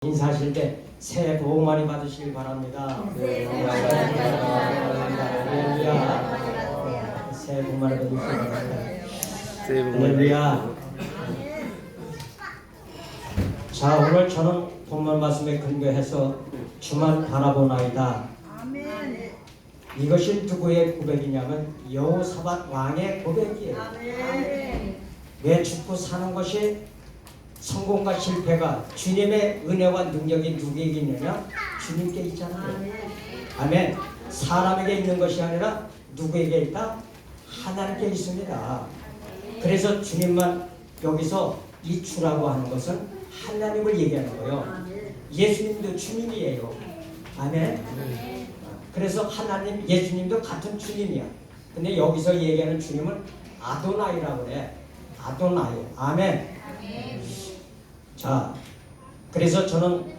인사하실 때 새해 복 많이 받으시길 바랍니다. 새해 복 많이 받으시길 새해 복 많이 받으시길 바랍니다. 할렐루야. 자, 오늘 저는 본문 말씀에 근거해서 주만 바라보나이다. 이것이 누구의 고백이냐면 여호사밧 왕의 고백이에요. 왜 죽고 사는 것이 성공과 실패가 주님의 은혜와 능력이 누구에게 있느냐? 주님께 있잖아요. 아멘. 사람에게 있는 것이 아니라 누구에게 있다? 하나님께 있습니다. 그래서 주님만 여기서 이 주라고 하는 것은 하나님을 얘기하는 거예요. 예수님도 주님이에요. 아멘. 그래서 하나님, 예수님도 같은 주님이야. 근데 여기서 얘기하는 주님은 아도나이라고 그래. 아도나이. 아멘. 자, 그래서 저는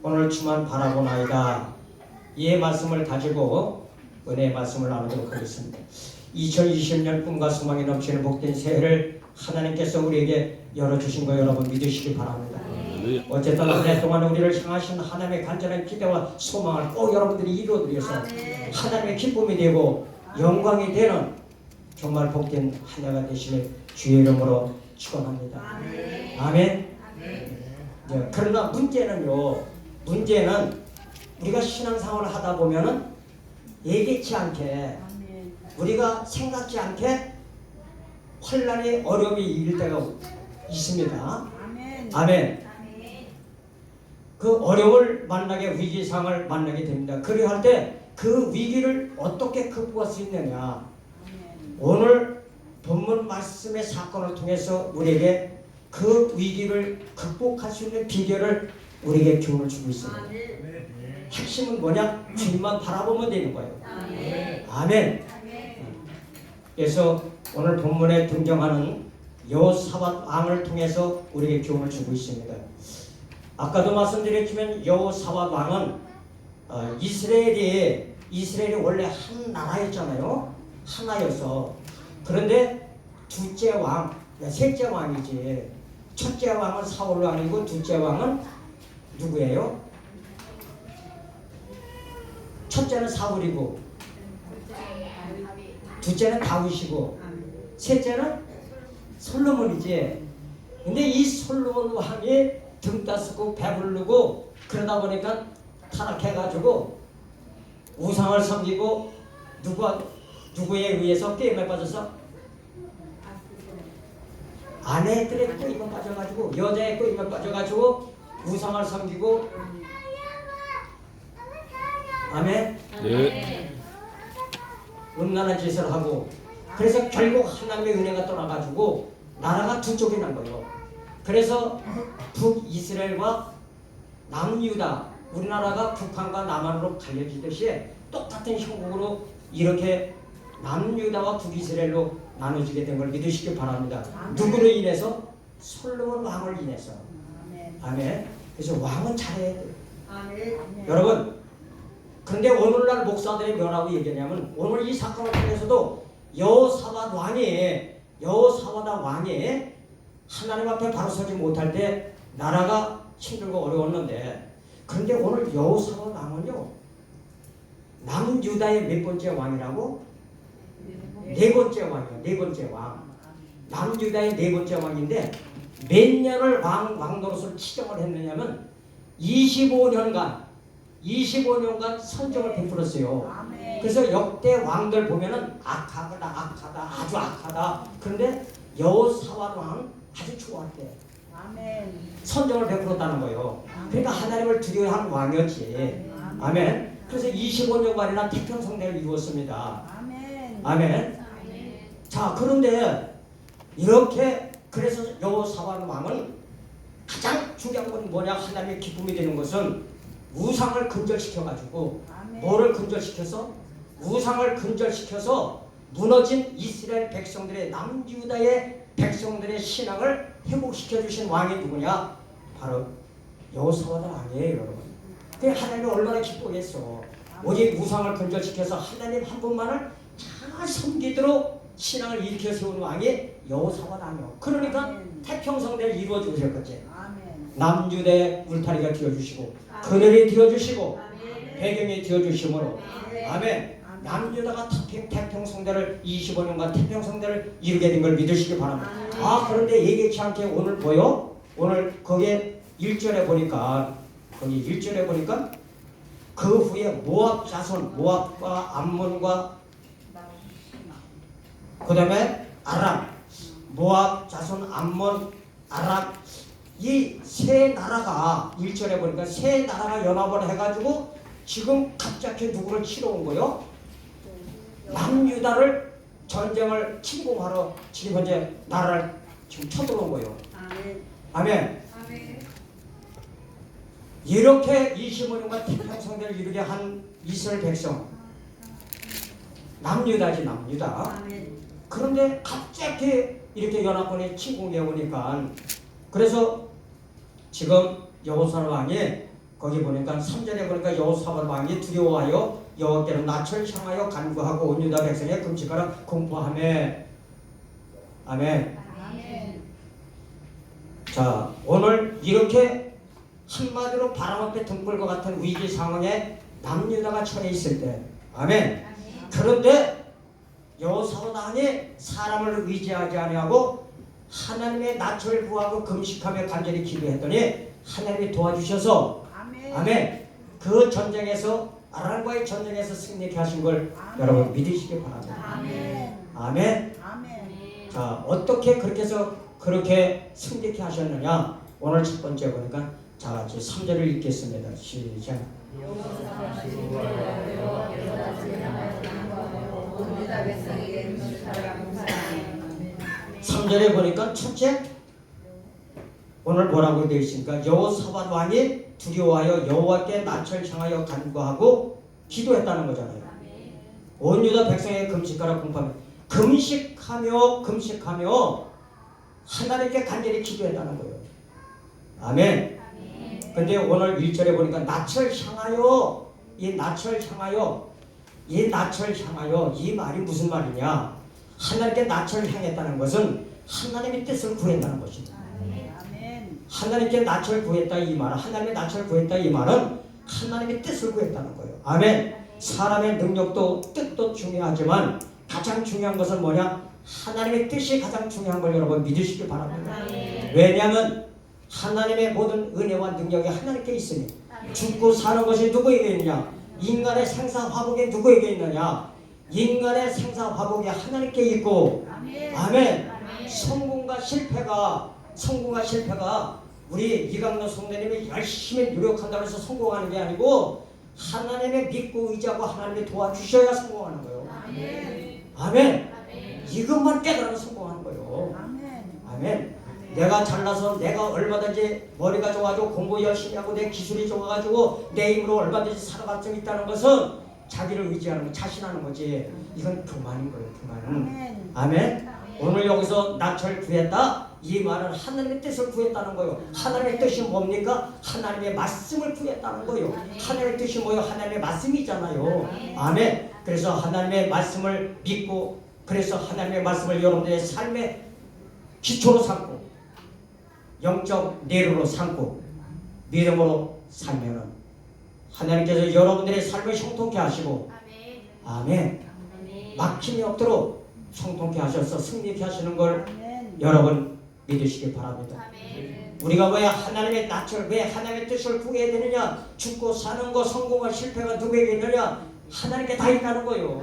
오늘 주만 바라보나이다. 이 말씀을 가지고 은혜의 말씀을 나누도록 하겠습니다. 2020년 꿈과 소망이 넘치는 복된 새해를 하나님께서 우리에게 열어주신 거 여러분 믿으시기 바랍니다. 어쨌든 한 해 동안 우리를 향하신 하나님의 간절한 기대와 소망을 꼭 여러분들이 이루어드려서 하나님의 기쁨이 되고 영광이 되는 정말 복된 한 해가 되시길 주의 이름으로 축원합니다. 아멘. 그러나 문제는 우리가 신앙생활을 하다 보면은 예기치 않게 우리가 생각지 않게 혼란이 어려움이 일을 때가 있습니다. 아멘. 그 어려움을 만나게 위기상을 만나게 됩니다. 그리할 때 그 위기를 어떻게 극복할 수 있느냐? 오늘 본문 말씀의 사건을 통해서 우리에게 그 위기를 극복할 수 있는 비결을 우리에게 교훈을 주고 있습니다. 핵심은 뭐냐? 주님만 바라보면 되는 거예요. 아멘. 그래서 오늘 본문에 등장하는 여호사밧 왕을 통해서 우리에게 교훈을 주고 있습니다. 아까도 말씀드렸지만 여호사밧 왕은 이스라엘이 원래 한 나라였잖아요. 하나여서. 그런데 둘째 왕, 셋째 왕이지. 첫째 왕은 사울 왕이고 둘째 왕은 누구예요? 첫째는 사울이고 둘째는 다윗이고 셋째는 솔로몬이지. 근데 이 솔로몬 왕이 등 따스고 배부르고 그러다 보니까 타락해가지고 우상을 섬기고 누구에 의해서 게임에 빠져서 아내들의 꼬임에 빠져가지고 여자의 꼬임에 빠져가지고 우상을 섬기고 아멘. 네. 음란한 짓을 하고 그래서 결국 하나님의 은혜가 떠나가지고 나라가 두 쪽이 난 거예요. 그래서 북이스라엘과 남유다, 우리나라가 북한과 남한으로 갈려지듯이 똑같은 형국으로 이렇게 남유다와 북이스라엘로 나눠지게 된 걸 믿으시기 바랍니다. 누구로 인해서? 솔로몬 왕을 인해서. 아멘. 그래서 왕은 잘해야 돼요. 여러분, 그런데 오늘날 목사들이 뭐라고 얘기하냐면 오늘 이 사건을 통해서도 여호사밧 왕이 하나님 앞에 바로 서지 못할 때 나라가 힘들고 어려웠는데, 그런데 오늘 여호사밧 왕은요 남유다의 몇 번째 왕이라고? 네 번째 왕이에요. 네 번째 왕. 남유다의 네 번째 왕인데 몇 년을 왕노릇을 치정을 했느냐면 25년간 선정을 베풀었어요. 그래서 역대 왕들 보면은 악하다, 아주 악하다. 그런데 여호사밧 왕은 아주 좋았대. 선정을 베풀었다는 거예요. 그러니까 하나님을 두려워하는 왕이었지. 아멘. 그래서 25년간이나 태평성대를 이루었습니다. 아멘. 자, 그런데 이렇게 그래서 여호사밧 왕은 가장 중요한 건 뭐냐? 하나님의 기쁨이 되는 것은 우상을 근절시켜가지고 뭐를 근절시켜서? 우상을 근절시켜서 무너진 이스라엘 백성들의 남유다의 백성들의 신앙을 회복시켜 주신 왕이 누구냐? 바로 여호사밧 왕이에요, 여러분. 그 하나님이 얼마나 기쁘겠어. 오직 우상을 근절시켜서 하나님 한 분만을 잘 섬기도록 신앙을 일으켜 세운 왕이 여호사밧 왕이요. 그러니까 태평성대를 이루어 주셨겠지. 남주대 울타리가 되어주시고 그늘이 되어주시고 배경이 되어주심으로 아멘. 남유다가 태평성대를 25년간 태평성대를 이루게 된 걸 믿으시기 바랍니다. 그런데 예기치 않게 오늘 보여? 오늘 거기에 1절에 보니까 거기 1절에 보니까 그 후에 모압 자손 모압과 암몬과 그 다음에 아람 모압 자손 암몬 아람 이 세 나라가 1절에 보니까 세 나라가 연합을 해가지고 지금 갑자기 누구를 치러 온 거요? 남유다를 전쟁을 침공하러 지금 현재 나라를 지금 쳐들어온 거예요. 아멘. 이렇게 25년간 태평성대를 이루게 한 이스라엘 백성 남유다지 남유다. 그런데 갑자기 이렇게 연합군이 침공해 오니까 그래서 지금 여호사밧 왕이 거기 보니까 3절에 보니까 여호사밧 왕이 두려워하여 여호와께로 낯을 향하여 간구하고 온 유다 백성의 금식하라 공포하며 아멘. 자 오늘 이렇게 한마디로 바람 앞에 등불과 같은 위기 상황에 남유다가 처해 있을 때 아멘. 그런데 여호사밧 왕이 사람을 의지하지 아니하고 하나님의 낯을 구하고 금식하며 간절히 기도했더니 하나님이 도와주셔서 아멘. 그 전쟁에서 아람과의 전쟁에서 승리케 하신 걸 여러분 믿으시기 바랍니다. 아멘. 자 어떻게 그렇게 해서 그렇게 승리케 하셨느냐 오늘 첫 번째 보니까 자 같이 3절을 읽겠습니다. 시작. 3절에 보니까 첫째 오늘 뭐라고 되어 있습니까? 여호사밧 왕이 두려워하여 여호와께 낯을 향하여 간구하고 기도했다는 거잖아요. 온 유다 백성의 금식하라 공포하며 금식하며 하나님께 간절히 기도했다는 거예요. 아멘. 근데 오늘 1절에 보니까 낯을 향하여 이 말이 무슨 말이냐? 하나님께 낯을 향했다는 것은 하나님의 뜻을 구했다는 것입니다. 하나님께 낯을 구했다 이 말은 하나님의 낯을 구했다 이 말은 하나님의 뜻을 구했다는 거예요. 아멘. 사람의 능력도 뜻도 중요하지만 가장 중요한 것은 뭐냐? 하나님의 뜻이 가장 중요한 걸 여러분 믿으시기 바랍니다. 왜냐하면 하나님의 모든 은혜와 능력이 하나님께 있으니 죽고 사는 것이 누구에게 있느냐? 인간의 생사화복이 누구에게 있느냐? 인간의 생사화복이 하나님께 있고 아멘. 성공과 실패가 우리 이강로 성도님이 열심히 노력한다고 해서 성공하는 게 아니고 하나님의 믿고 의지하고 하나님이 도와주셔야 성공하는 거예요. 아멘. 이것만 깨달으면 성공하는 거예요. 아멘. 내가 잘나서 내가 얼마든지 머리가 좋아지고 공부 열심히 하고 내 기술이 좋아가지고 내 힘으로 얼마든지 살아갈 수 있다는 것은 자기를 의지하는 거 자신하는 거지. 이건 교만인 거예요. 교만은. 아멘. 오늘 여기서 낯을 구했다 이 말은 하나님의 뜻을 구했다는 거예요. 하나님의 뜻이 뭡니까? 하나님의 말씀을 구했다는 거예요. 하나님의 뜻이 뭐예요? 하나님의 말씀이잖아요. 아멘. 그래서 하나님의 말씀을 믿고 그래서 하나님의 말씀을 여러분들의 삶의 기초로 삼고 영적 내로로 삼고 믿음으로 살면은 하나님께서 여러분들의 삶을 형통케 하시고 아멘. 막힘이 없도록 형통케 하셔서 승리케 하시는 걸 여러분 믿으시기 바랍니다. 우리가 왜 하나님의 낯을 왜 하나님의 뜻을 구해야 되느냐? 죽고 사는 거 성공과 실패가 누구에게 있느냐? 하나님께 다 있다는 거예요.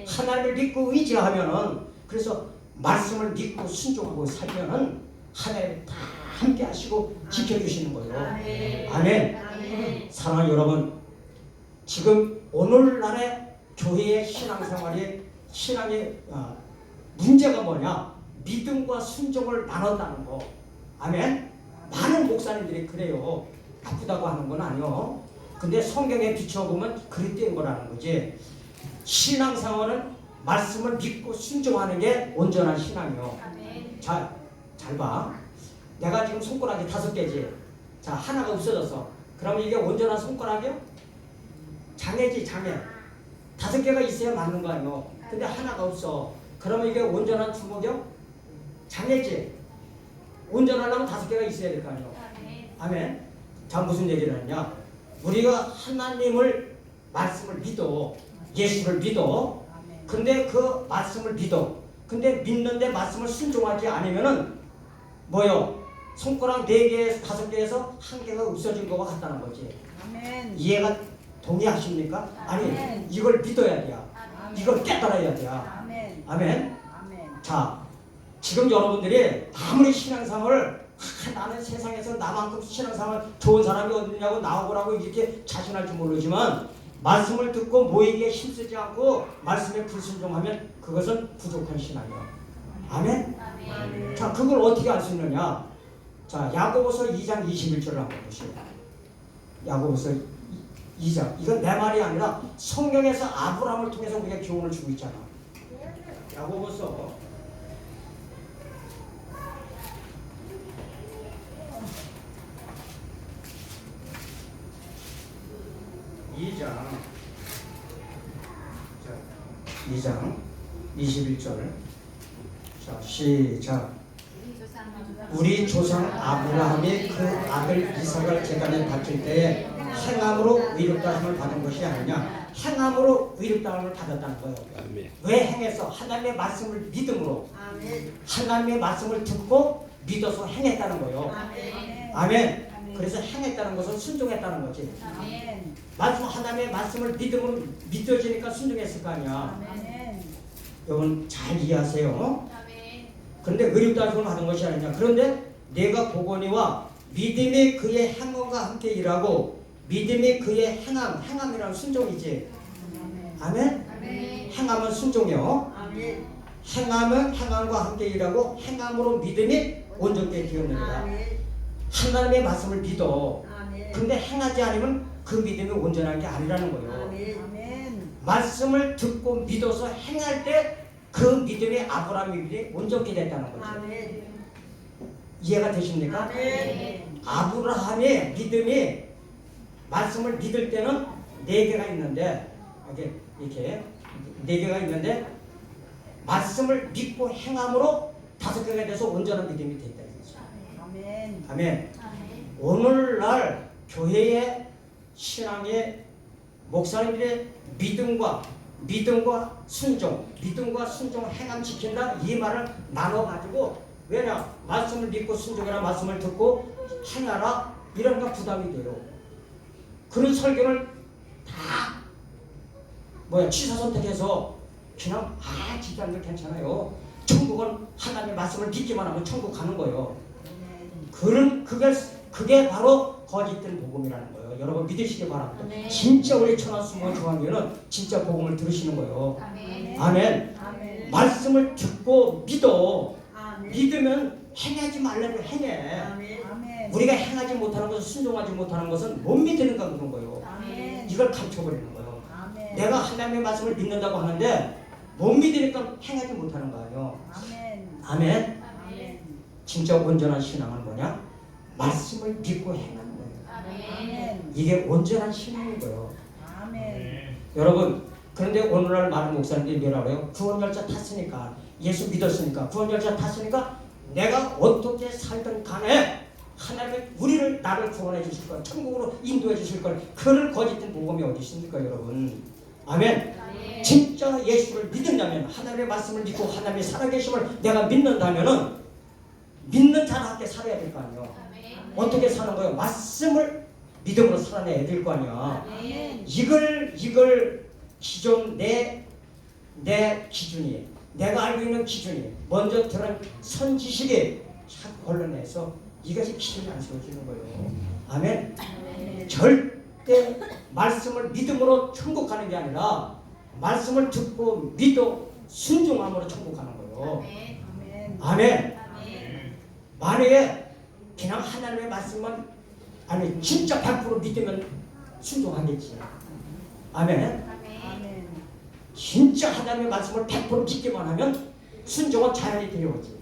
하나님을 믿고 의지하면은 그래서 말씀을 믿고 순종하고 살면은 하나님 다 함께 하시고 지켜주시는 거예요. 아멘. 사랑하는 여러분, 지금 오늘날의 교회의 신앙의 문제가 뭐냐? 믿음과 순종을 나눴다는 거. 아멘. 많은 목사님들이 그래요. 나쁘다고 하는 건 아니요. 근데 성경에 비춰보면 그리 된 거라는 거지. 신앙생활은 말씀을 믿고 순종하는 게 온전한 신앙이요. 잘 봐. 내가 지금 손가락이 5개지. 자, 하나가 없어졌어. 그러면 이게 온전한 손가락이요? 장애지, 장애. 5개가 있어야 맞는 거 아니요. 근데 하나가 없어. 그러면 이게 온전한 주먹이요? 장애지. 온전하려면 5개가 있어야 될 거 아니요. 아멘. 자, 무슨 얘기를 하냐? 우리가 하나님을 말씀을 믿어, 예수를 믿어. 근데 그 말씀을 믿어. 근데 믿는데 말씀을 순종하지 않으면은 뭐요? 손가락 4개, 5개에서 1개가 없어진 거가 같다는 거지. 아멘. 이해가 동의하십니까? 아니, 아멘. 이걸 믿어야 돼요. 아멘. 이걸 깨달아야 돼요. 아멘. 아멘. 아멘. 자, 지금 여러분들이 아무리 신앙생활을 나는 세상에서 나만큼 신앙생활 좋은 사람이 어디냐고 나오고라고 이렇게 자신할지 모르지만 말씀을 듣고 모이기에 힘쓰지 않고 말씀에 불순종하면 그것은 부족한 신앙이에요. 아멘? 아멘. 자, 그걸 어떻게 알 수 있느냐? 자, 야고보서 2장 21절을 한번 보시죠. 야고보서 2장. 이건 내 말이 아니라 성경에서 아브라함을 통해서 우리가 교훈을 주고 있잖아. 야고보서 2장 21절. 자, 시작. 우리 조상 아브라함이 그 아들 이삭을 제단에 바칠 때에 행함으로 의롭다함을 받은 것이 아니냐. 행함으로 의롭다함을 받았다는 거예요. 아멘. 왜 행해서? 하나님의 말씀을 믿음으로, 하나님의 말씀을 듣고 믿어서 행했다는 거예요. 아멘. 그래서 행했다는 것은 순종했다는 거지. 아멘. 말씀, 하나님의 말씀을 믿음으로 믿어지니까 순종했을 거 아니야. 아멘. 여러분 잘 이해하세요. 그런데 의롭다함을 받은 것이 아니냐. 그런데 내가 보거니와 믿음이 그의 행함과 함께 일하고, 믿음이 그의 행함이라는 순종이지. 아멘. 행함은 순종이요. 아멘. 행함은 행함과 함께 일하고 행함으로 믿음이 온전케 되었느니라. 하나님의 말씀을 믿어. 근데 행하지 않으면 그 믿음이 온전한 게 아니라는 거예요. 아멘. 말씀을 듣고 믿어서 행할 때 그 믿음이 아브라함의 믿음이 온전케 됐다는 거죠. 아멘. 이해가 되십니까? 아멘. 아브라함의 믿음이 말씀을 믿을 때는 4개가 있는데, 이렇게 4개가 있는데 말씀을 믿고 행함으로 5개가 돼서 온전한 믿음이 됐다. 아멘. 아멘. 오늘날 교회의 신앙의 목사님들의 믿음과 순종, 행함 지킨다, 이 말을 나눠가지고, 왜냐? 말씀을 믿고 순종해라, 말씀을 듣고 행하라, 이런 거 부담이 돼요. 그런 설교를 다 취사 선택해서 그냥 기도하는 거 괜찮아요. 천국은 하나님의 말씀을 믿기만 하면 천국 가는 거예요. 그게 바로 거짓된 복음이라는 거예요. 여러분 믿으시기 바랍니다. 아멘. 진짜 우리 천하수모 중앙교회는 진짜 복음을 들으시는 거예요. 아멘. 아멘. 아멘. 말씀을 듣고 믿어. 아멘. 믿으면 행하지 말라고 행해. 아멘. 우리가 행하지 못하는 것은, 순종하지 못하는 것은 못 믿으니까 그런 거예요. 아멘. 이걸 감춰버리는 거예요. 아멘. 내가 하나님의 말씀을 믿는다고 하는데 못 믿으니까 행하지 못하는 거예요. 아멘. 아멘. 아멘. 진짜 온전한 신앙은 뭐냐? 말씀을 믿고 행하는 거예요. 아멘. 이게 온전한 신앙인 거예요. 아멘. 여러분, 그런데 오늘날 많은 목사님들이 뭐라고 해요? 구원열차 탔으니까, 예수 믿었으니까, 구원열차 탔으니까 내가 어떻게 살든 간에 하나님은 나를 구원해 주실 거야. 천국으로 인도해 주실 거야. 그런 거짓된 복음이 어디 있습니까, 여러분? 아멘. 진짜 예수를 믿는다면, 하나님의 말씀을 믿고 하나님의 살아계심을 내가 믿는다면은 믿는 자답게 살아야 될 거 아니에요. 어떻게 사는 거예요? 말씀을 믿음으로 살아내야 될 거 아니야. 아멘. 이걸 기존 내 기준이, 내가 알고 있는 기준이 먼저 들은 선지식이 자꾸 걸러내서 이것이 기준이 안 세워지는 거예요. 아멘. 절대 말씀을 믿음으로 천국 가는 게 아니라 말씀을 듣고 믿어 순종함으로 천국 가는 거예요. 아멘. 아멘. 만약에 그냥 하나님의 말씀만, 아니 진짜 100% 믿으면 순종하겠지. 아멘. 아멘. 진짜 하나님의 말씀을 100% 믿기만 하면 순종은 자연히 되어오지.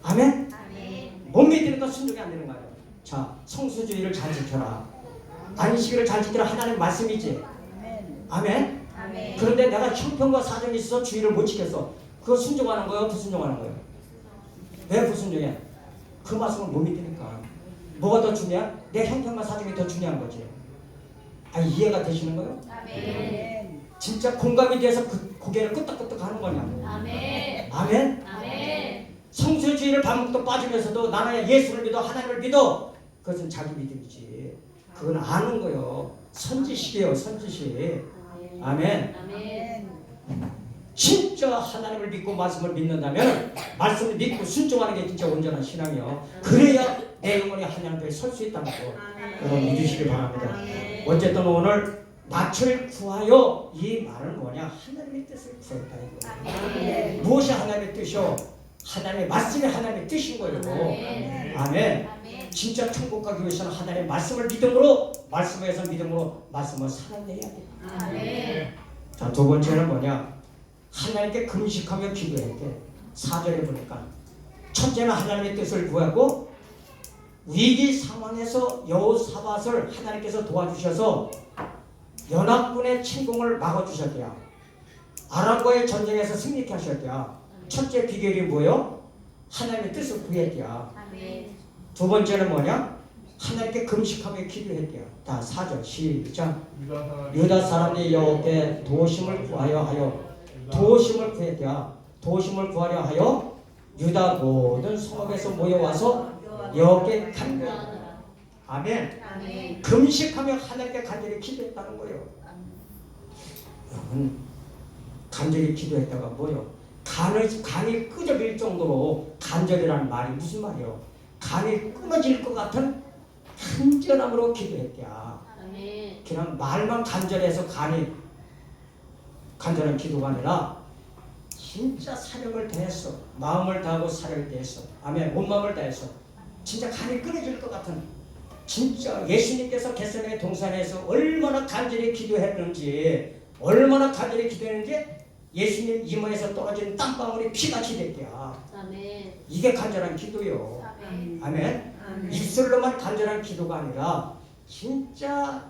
아멘. 아멘. 못 믿으니까 순종이 안 되는 거예요. 자, 성수주의를 잘 지켜라. 안식일을 잘 지켜라. 하나님 말씀이지. 아멘. 아멘. 아멘. 그런데 내가 형편과 사정이 있어서 주의를 못 지켰어. 그거 순종하는 거예요? 불순종하는 거예요? 왜 불순종해? 그 말씀을 못 믿으니까. 뭐가 더 중요한? 내 형편과 사정이 더 중요한 거지. 아, 이해가 되시는 거예요? 아멘. 진짜 공감이 돼서 그 고개를 끄덕끄덕 하는 거냐고. 아멘. 아멘. 아멘. 성수주의를 반복도 빠지면서도 나는 예수를 믿어 하나님을 믿어. 그것은 자기 믿음이지. 그건 아는 거요. 선지식이에요. 선지식. 아멘. 아멘. 진짜 하나님을 믿고 말씀을 믿는다면 말씀을 믿고 순종하는 게 진짜 온전한 신앙이요. 그래야 내 영혼이 하나님 앞에 설 수 있다는 거 여러분 믿으시길 바랍니다. 어쨌든 오늘 낯을 구하여 이 말은 뭐냐? 하나님의 뜻을 구했다 이거. 무엇이 하나님의 뜻이요? 하나님의 말씀이 하나님의 뜻인 거예요. 아멘. 진짜 천국 가기 위해서는 하나님의 말씀을 믿음으로 말씀에서 믿음으로 말씀을 살아내야 돼. 아멘. 자, 두 번째는 뭐냐? 하나님께 금식하며 기도했대. 4절에 보니까 첫째는 하나님의 뜻을 구하고 위기 상황에서 여호사밧을 하나님께서 도와주셔서 연합군의 침공을 막아주셨대요. 아람과의 전쟁에서 승리케 하셨대요. 첫째 비결이 뭐예요? 하나님의 뜻을 구했대요. 아멘. 두 번째는 뭐냐? 하나님께 금식하며 기도했대요. 다 4절 시작. 유다 사람이 여호와께 도심을 구하여 하여 도심을 구했대요. 도심을 구하려 하여 유다 모든 성읍에서 모여와서 여호와께 간구하더라. 아멘. 아멘. 금식하며 하나님께 간절히 기도했다는 거예요. 여러분 간절히 기도했다가 뭐요? 간이 끄적일 정도로 간절이라는 말이 무슨 말이요? 간이 끊어질 것 같은 간절함으로 기도했대요. 아멘. 그냥 말만 간절해서 간이 간절한 기도가 아니라 진짜 사력을 다했어. 마음을 다하고 사력을 다했어. 아멘. 온 마음을 다했어. 진짜 간이 끊어질 것 같은 진짜 예수님께서 겟세마네 동산에서 얼마나 간절히 기도했는지 얼마나 간절히 기도했는지 예수님 이마에서 떨어진 땀방울이 피같이 됐대요. 아멘. 이게 간절한 기도요. 아멘. 아멘. 아멘. 입술로만 간절한 기도가 아니라 진짜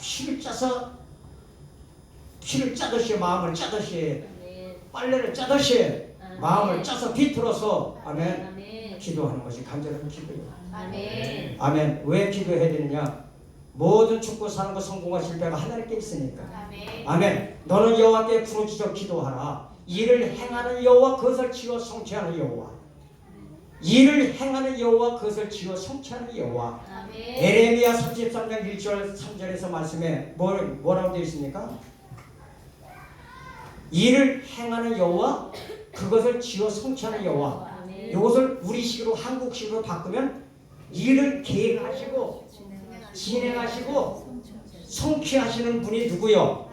피를 짜듯이 마음을 짜듯이 아멘. 빨래를 짜듯이 마음을 짜서 비틀어서 아멘 아멘. 기도하는 것이 간절한 기도예요. 아멘. 아멘. 왜 기도해야 되느냐? 모든 죽고 사는 것 성공과 실패가 하나님께 있으니까. 아멘. 아멘. 너는 여호와께 부르짖어 기도하라. 이를 행하는 여호와 그것을 지어 성취하는 여호와. 이를 행하는 여호와 그것을 지어 성취하는 여호와. 아멘. 에레미야 33장 1절 3절에서 말씀에 뭐라고 되어 있습니까? 이를 행하는 여호와 그것을 지어 성취하는 여호와. 아멘. 이것을 우리식으로 한국식으로 바꾸면 일을 계획하시고 진행하시고 성취하시는 분이 누구요?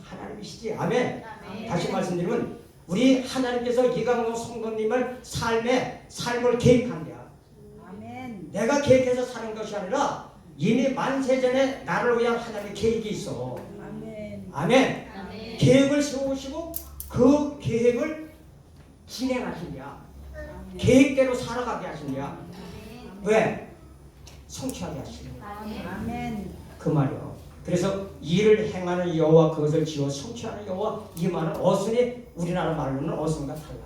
하나님이시지. 아멘. 아멘. 다시 말씀드리면 우리 하나님께서 이강동 성도님을 삶을 계획한대요. 아멘. 내가 계획해서 사는 것이 아니라 이미 만세전에 나를 위한 하나님의 계획이 있어. 아멘. 아멘. 아멘. 계획을 세우시고 그 계획을 진행하신대요. 계획대로 살아가게 하신대요. 왜? 성취하게 하시는 아멘. 아멘. 그 말이요. 그래서 일을 행하는 여호와 그것을 지어 성취하는 여호와 이 말은 어순이 우리나라 말로는 어순과 달라.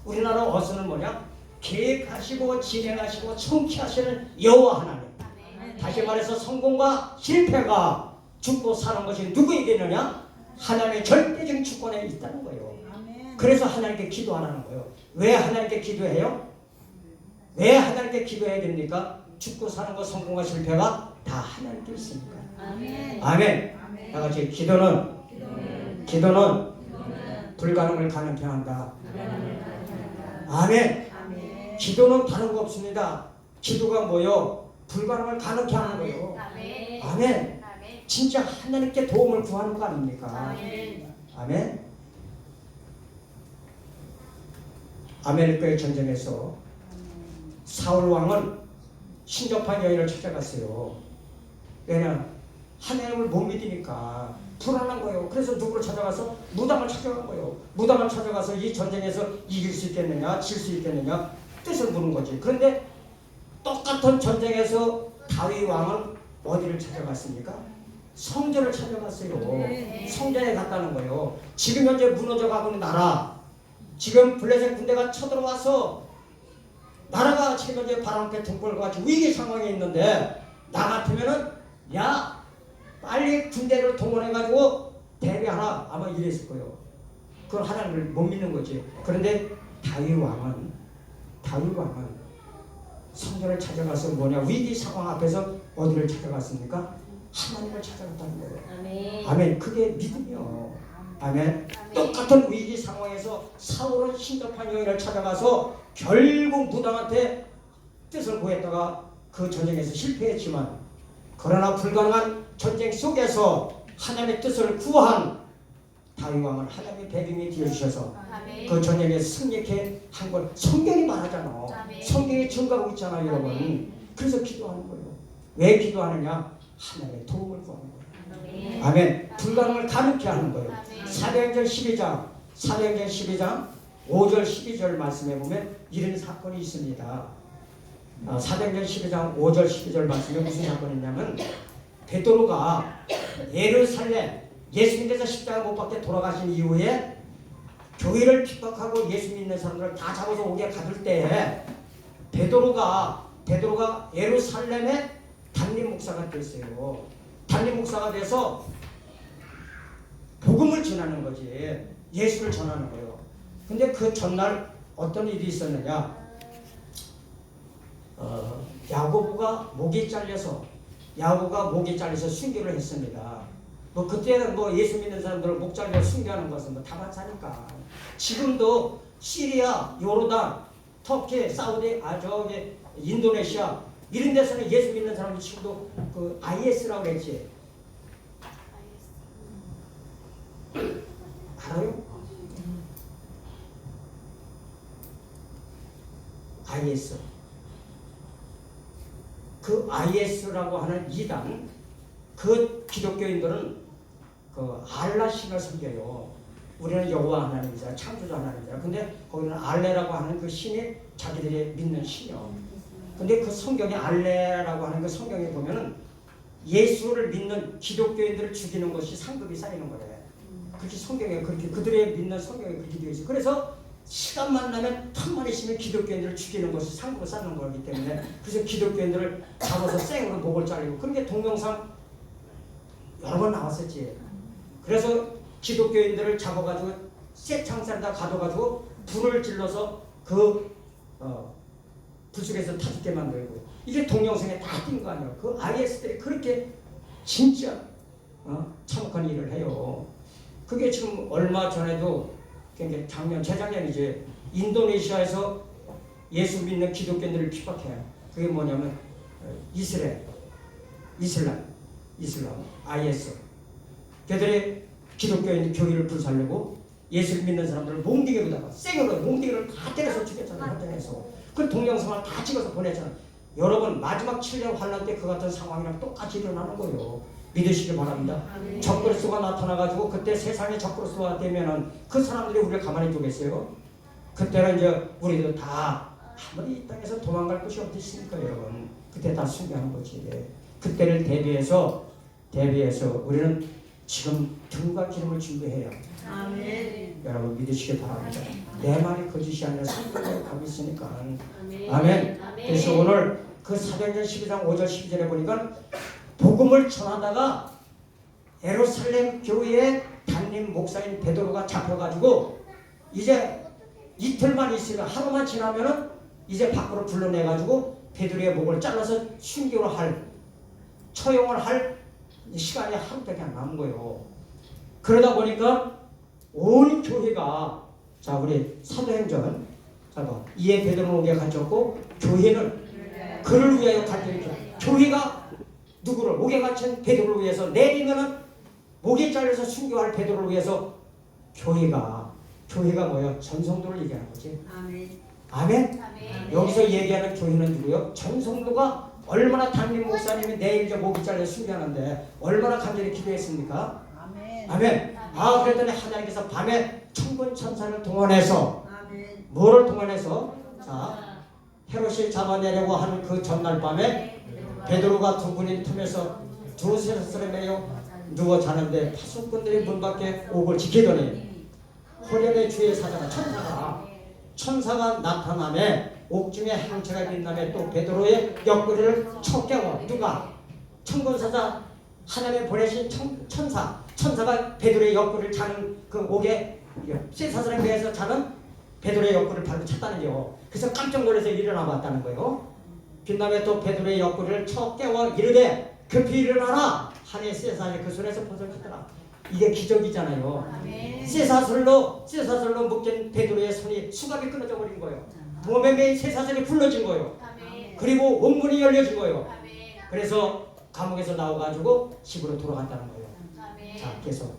우리나라 어순은 뭐냐? 계획하시고 진행하시고 성취하시는 여호와 하나님. 다시 말해서 성공과 실패가 죽고 사는 것이 누구에게 있느냐? 하나님의 절대적인 주권에 있다는 거예요. 아멘. 그래서 하나님께 기도하라는 거예요. 왜 하나님께 기도해요? 왜 하나님께 기도해야 됩니까? 죽고 사는 것 성공과 실패가 다 하나님께 있으니까. 아멘. 아멘. 다 같이 기도는 불가능을 가능케 한다. 아멘. 아멘. 기도는 다른 거 없습니다. 기도가 뭐요? 불가능을 가능케 하는 거예요. 아멘. 아멘. 아멘. 진짜 하나님께 도움을 구하는 거 아닙니까? 아멘. 아멘. 아메리카의 전쟁에서 사울 왕은 신접한 여인을 찾아갔어요. 왜냐? 하나님을 못 믿으니까 불안한 거예요. 그래서 누구를 찾아가서 무당을 찾아간 거예요. 무당을 찾아가서 이 전쟁에서 이길 수 있겠느냐, 질 수 있겠느냐 뜻을 묻는 거지. 그런데 똑같은 전쟁에서 다윗 왕은 어디를 찾아갔습니까? 성전을 찾아갔어요. 성전에 갔다는 거예요. 지금 현재 무너져가고 있는 나라, 지금 블레셋 군대가 쳐들어와서 나라가 지금 이제 바람께 등불과 같이 위기 상황에 있는데 나 같으면은 야 빨리 군대를 동원해가지고 대비하라 아마 이랬을 거예요. 그건 하나님을 못 믿는 거지. 그런데 다윗 왕은 성전을 찾아가서 뭐냐 위기 상황 앞에서 어디를 찾아갔습니까? 하나님을 찾아갔다는 거예요. 아멘. 아멘. 그게 믿음이요. 아멘. 똑같은 위기 상황에서 사울은 신접한 여인을 찾아가서 결국 무당한테 뜻을 구했다가 그 전쟁에서 실패했지만 그러나 불가능한 전쟁 속에서 하나님의 뜻을 구한 다윗 왕은 하나님의 배경이 되어주셔서 아멘. 그 전쟁에 승리케 한 걸 성경이 말하잖아. 아멘. 성경이 증가하고 있잖아요, 여러분. 아멘. 그래서 기도하는 거예요. 왜 기도하느냐? 하나님의 도움을 구하는 거예요. 아멘. 아멘. 불가능을 가능케 하는 거예요. 아멘. 사도행전 12장 5절 12절 말씀해 보면 이런 사건이 있습니다. 사도행전 12장 5절 12절 말씀에 무슨 사건이 있냐면 베드로가 예루살렘 예수 믿어서 십자가 못 박혀 돌아가신 이후에 교회를 핍박하고 예수 믿는 사람들을 다 잡아서 오게 가둘 때 베드로가 예루살렘에 담임 목사가 됐어요. 담임 목사가 돼서 복음을 전하는 거지. 예수를 전하는 거예요. 근데 그 전날 어떤 일이 있었느냐? 야고보가 목이 잘려서 순교를 했습니다. 뭐 그때는 뭐 예수 믿는 사람들을 목 잘려 순교하는 것은 뭐 다반사니까. 지금도 시리아, 요르단, 터키, 사우디, 저기 인도네시아 이런 데서는 예수 믿는 사람들 지금도 그 IS라고 그랬지. 알아요? IS. 그 IS라고 하는 이단, 그 기독교인들은 그 알라 신을 섬겨요. 우리는 여호와 하나님이잖아, 창조자 하나님이잖아. 근데 거기는 알레라고 하는 그 신이 자기들이 믿는 신이요. 근데 그 성경에 알레라고 하는 그 성경에 보면은 예수를 믿는 기독교인들을 죽이는 것이 상급이 쌓이는 거래. 그렇게 성경에 그렇게 그들의 믿는 성경에 그렇게 되어 있어. 그래서 시간만 나면 틈만 있으면 기독교인들을 죽이는 것이 상급을 쌓는 거기 때문에 그래서 기독교인들을 잡아서 생으로 목을 자르고 그런 게 동영상 여러 번 나왔었지. 그래서 기독교인들을 잡아가지고 쇠창살에다 가둬가지고 불을 질러서 그 불속에서 타죽게 만들고 이게 동영상에 다 띈 거 아니에요. 그 IS들이 그렇게 진짜 참혹한 일을 해요. 그게 지금 얼마 전에도 그러니까 재작년이지 인도네시아에서 예수 믿는 기독교인들을 핍박해요. 그게 뭐냐면 이슬람 IS 걔들이 기독교인 교회를 불살르고 예수를 믿는 사람들을 몽둥이로다가 생으로 몽둥이를 다 때려서 죽였잖아요. 현장에서 그 동영상을 다 찍어서 보냈잖아요. 여러분 마지막 7년 환란 때 그 같은 상황이랑 똑같이 일어나는 거예요. 믿으시기 바랍니다. 적그리스도가 나타나가지고 그때 세상에 적그리스도가 되면은 그 사람들이 우리를 가만히 두겠어요? 그때는 이제 우리도 다 아무리 이 땅에서 도망갈 곳이 어디 있습니까, 여러분? 그때 다 순교하는 거지. 그때를 대비해서 우리는 지금 등과 기름을 준비해요. 아멘. 여러분 믿으시기 바랍니다. 내 말이 거짓이 아니라 성경에 가고 있으니까. 아멘. 아멘. 그래서 오늘 그 사도행전 12장 5절 12절에 보니까 복음을 전하다가 예루살렘 교회의 담임 목사인 베드로가 잡혀가지고 이제 이틀만 있으면 하루만 지나면은 이제 밖으로 불러내가지고 베드로의 목을 잘라서 처형을 할 시간이 하루밖에 안 남은 거예요. 그러다 보니까 온 교회가 자 우리 사도행전 이에 베드로 목에 갇혔고 교회는 그를 위하여 갇혀있죠. 교회가 누구를 목에 갇힌 베드로를 위해서 내리면은 목에 잘려서 순교할 베드로를 위해서 교회가 뭐예요? 전성도를 얘기하는 거지. 아멘. 아멘. 아멘. 여기서 얘기하는 교회는 누구요? 전성도가 얼마나 담임 목사님이 내일 이제 목이 잘려 순교하는데 얼마나 간절히 기도했습니까? 아멘. 아멘. 그랬더니 하나님께서 밤에 천군 천사를 동원해서 아멘. 뭐를 동원해서 자 헤롯이 잡아내려고 하는 그 전날 밤에 베드로가 두 분이 틈에서 두세 사람이 누워 자는데 파수꾼들이 문 밖에 옥을 지키더니 호련의 주의 사자가 천사가 나타나매 옥중에 항체가 빛나며 또 베드로의 옆구리를 쳐 깨워. 누가? 천군사자 하나님의 보내신 천사가 베드로의 옆구리를 자는 그 옥에 쇠사슬에 매여서 자는 베드로의 옆구리를 바로 찼다는요. 그래서 깜짝 놀라서 일어나 봤다는 거예요. 빛나며 또 베드로의 옆구리를 쳐 깨워 이르되 급히 일어나라. 하늘의 쇠사슬이 그 손에서 벗어지더라. 이게 기적이잖아요. 쇠사슬로 묶인 베드로의 손이 수갑이 끊어져 버린 거예요. 몸에 매인 쇠사슬이 불러진 거예요. 그리고 온문이 열려진 거예요. 그래서 감옥에서 나와가지고 집으로 돌아갔다는 거예요. 자, 계속.